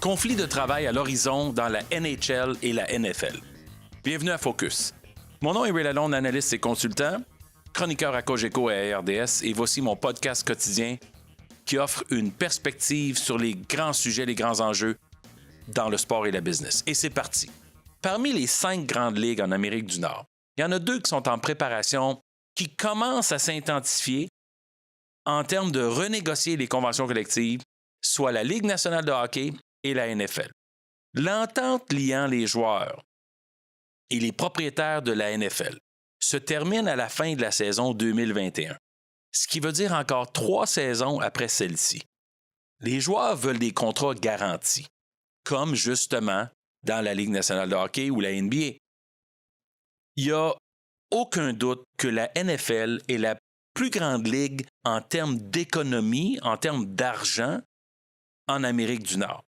Conflit de travail à l'horizon dans la NHL et la NFL. Bienvenue à Focus. Mon nom est Ray Lalonde, analyste et consultant, chroniqueur à Cogeco et à RDS, et voici mon podcast quotidien qui offre une perspective sur les grands sujets, les grands enjeux dans le sport et la business. Et c'est parti. Parmi les 5 grandes ligues en Amérique du Nord, il y en a 2 qui sont en préparation, qui commencent à s'intensifier en termes de renégocier les conventions collectives, soit la Ligue nationale de hockey et la NFL. L'entente liant les joueurs et les propriétaires de la NFL se termine à la fin de la saison 2021, ce qui veut dire encore 3 saisons après celle-ci. Les joueurs veulent des contrats garantis, comme justement dans la Ligue nationale de hockey ou la NBA. Il n'y a aucun doute que la NFL est la plus grande ligue en termes d'économie, en termes d'argent en Amérique du Nord.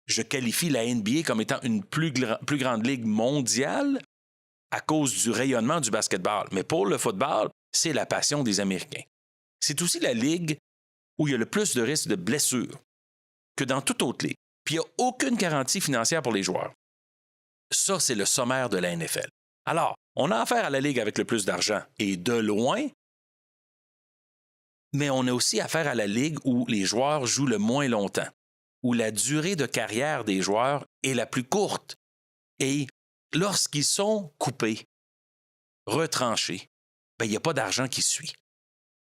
Je qualifie la NBA comme étant une plus grande ligue mondiale à cause du rayonnement du basketball. Mais pour le football, c'est la passion des Américains. C'est aussi la ligue où il y a le plus de risques de blessures que dans toute autre ligue. Puis il n'y a aucune garantie financière pour les joueurs. Ça, c'est le sommaire de la NFL. Alors, on a affaire à la ligue avec le plus d'argent et de loin, mais on a aussi affaire à la ligue où les joueurs jouent le moins longtemps, où la durée de carrière des joueurs est la plus courte. Et lorsqu'ils sont coupés, retranchés, il n'y a pas d'argent qui suit.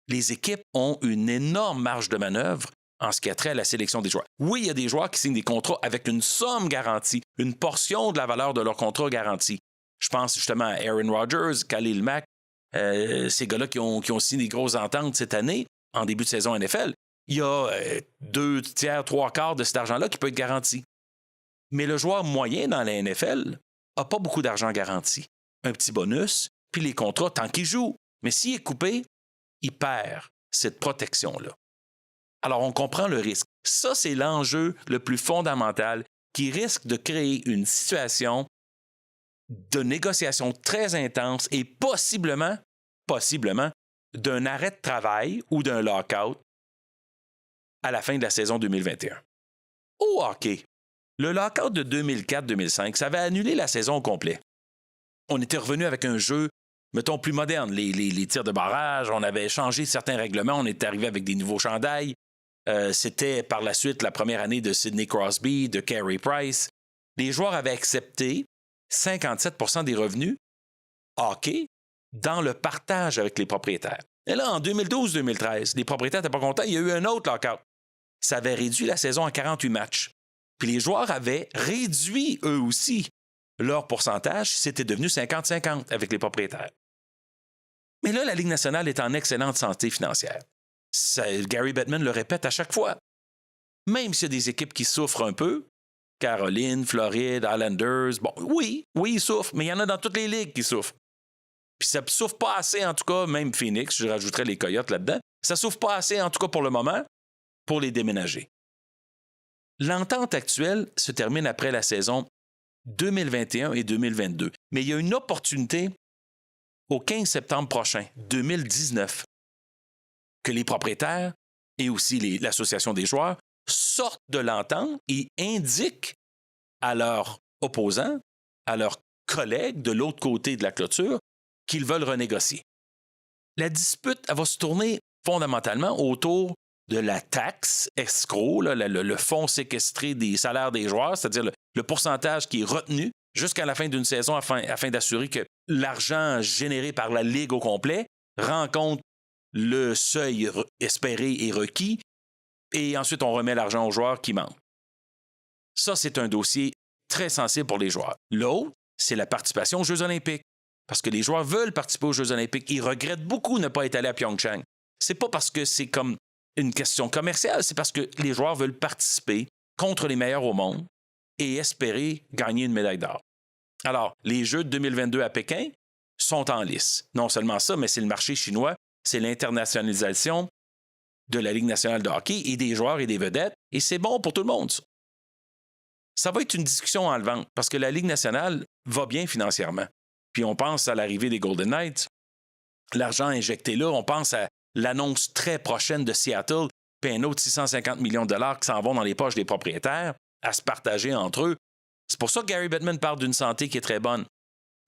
Les équipes ont une énorme marge de manœuvre en ce qui a trait à la sélection des joueurs. Oui, il y a des joueurs qui signent des contrats avec une somme garantie, une portion de la valeur de leur contrat garantie. Je pense justement à Aaron Rodgers, Khalil Mack, ces gars-là qui ont signé des grosses ententes cette année, en début de saison NFL. Il y a 2 tiers, 3 quarts de cet argent-là qui peut être garanti. Mais le joueur moyen dans la NFL n'a pas beaucoup d'argent garanti. Un petit bonus, puis les contrats tant qu'il joue. Mais s'il est coupé, il perd cette protection-là. Alors, on comprend le risque. Ça, c'est l'enjeu le plus fondamental qui risque de créer une situation de négociation très intense et possiblement, d'un arrêt de travail ou d'un lockout à la fin de la saison 2021. Au hockey, le lockout de 2004-2005, ça avait annulé la saison au complet. On était revenu avec un jeu, mettons, plus moderne. Les tirs de barrage, on avait changé certains règlements, on est arrivé avec des nouveaux chandails. C'était par la suite la première année de Sidney Crosby, de Carey Price. Les joueurs avaient accepté 57% des revenus hockey dans le partage avec les propriétaires. Et là, en 2012-2013, les propriétaires n'étaient pas contents, il y a eu un autre lockout. Ça avait réduit la saison à 48 matchs. Puis les joueurs avaient réduit, eux aussi, leur pourcentage. C'était devenu 50-50 avec les propriétaires. Mais là, la Ligue nationale est en excellente santé financière. Gary Bettman le répète à chaque fois. Même s'il y a des équipes qui souffrent un peu, Caroline, Floride, Islanders, oui, ils souffrent, mais il y en a dans toutes les ligues qui souffrent. Puis ça ne souffre pas assez, en tout cas, même Phoenix, je rajouterais les Coyotes là-dedans, ça ne souffre pas assez, en tout cas pour le moment, pour les déménager. L'entente actuelle se termine après la saison 2021 et 2022, mais il y a une opportunité au 15 septembre prochain, 2019, que les propriétaires et aussi l'association des joueurs sortent de l'entente et indiquent à leurs opposants, à leurs collègues de l'autre côté de la clôture, qu'ils veulent renégocier. La dispute, elle va se tourner fondamentalement autour de la taxe escroc, le fonds séquestré des salaires des joueurs, c'est-à-dire le pourcentage qui est retenu jusqu'à la fin d'une saison afin d'assurer que l'argent généré par la Ligue au complet rencontre le seuil espéré et requis, et ensuite on remet l'argent aux joueurs qui manquent. Ça, c'est un dossier très sensible pour les joueurs. L'autre, c'est la participation aux Jeux olympiques. Parce que les joueurs veulent participer aux Jeux olympiques. Ils regrettent beaucoup de ne pas être allés à Pyeongchang. C'est pas parce que c'est comme une question commerciale, c'est parce que les joueurs veulent participer contre les meilleurs au monde et espérer gagner une médaille d'or. Alors, les Jeux de 2022 à Pékin sont en lice. Non seulement ça, mais c'est le marché chinois, c'est l'internationalisation de la Ligue nationale de hockey et des joueurs et des vedettes, et c'est bon pour tout le monde, ça. Ça va être une discussion enlevante parce que la Ligue nationale va bien financièrement. Puis on pense à l'arrivée des Golden Knights, l'argent injecté là, on pense à l'annonce très prochaine de Seattle, puis un autre 650 millions de dollars qui s'en vont dans les poches des propriétaires. à se partager entre eux. C'est pour ça que Gary Bettman parle d'une santé qui est très bonne.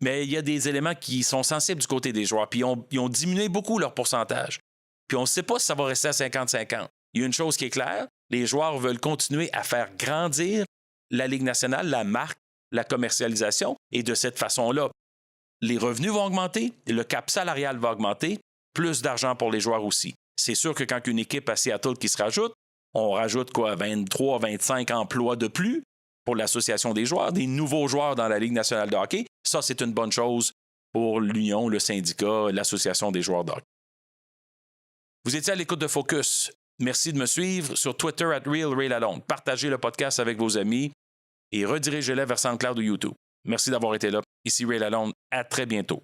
Mais il y a des éléments qui sont sensibles du côté des joueurs, puis ils ont diminué beaucoup leur pourcentage. Puis on ne sait pas si ça va rester à 50-50. Il y a une chose qui est claire, les joueurs veulent continuer à faire grandir la Ligue nationale, la marque, la commercialisation, et de cette façon-là, les revenus vont augmenter, le cap salarial va augmenter, plus d'argent pour les joueurs aussi. C'est sûr que quand une équipe à Seattle qui se rajoute, on rajoute 23-25 emplois de plus pour l'association des joueurs, des nouveaux joueurs dans la Ligue nationale de hockey. Ça, c'est une bonne chose pour l'union, le syndicat, l'association des joueurs de hockey. Vous étiez à l'écoute de Focus. Merci de me suivre sur Twitter @RealRayLalonde. Partagez le podcast avec vos amis et redirigez-les vers SoundCloud ou YouTube. Merci d'avoir été là. Ici Ray Lalonde. À très bientôt.